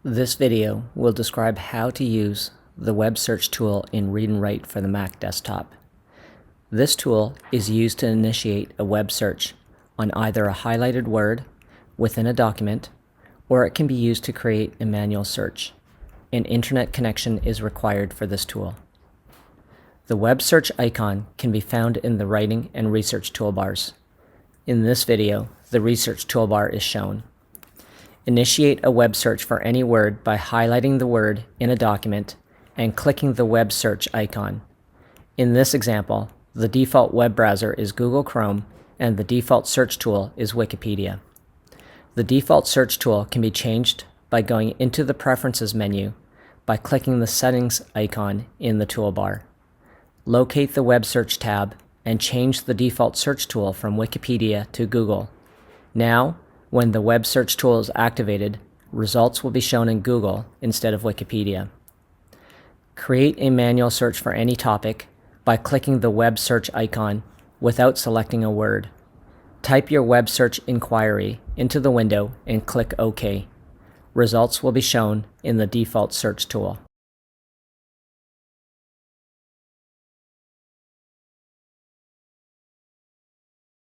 This video will describe how to use the web search tool in Read and Write for the Mac desktop. This tool is used to initiate a web search on either a highlighted word within a document, or it can be used to create a manual search. An internet connection is required for this tool. The web search icon can be found in the Writing and Research toolbars. In this video, the Research toolbar is shown. Initiate a web search for any word by highlighting the word in a document and clicking the web search icon. In this example, the default web browser is Google Chrome and the default search tool is Wikipedia. The default search tool can be changed by going into the Preferences menu by clicking the Settings icon in the toolbar. Locate the Web Search tab and change the default search tool from Wikipedia to Google. Now, when the web search tool is activated, results will be shown in Google instead of Wikipedia. Create a manual search for any topic by clicking the web search icon without selecting a word. Type your web search inquiry into the window and click OK. Results will be shown in the default search tool.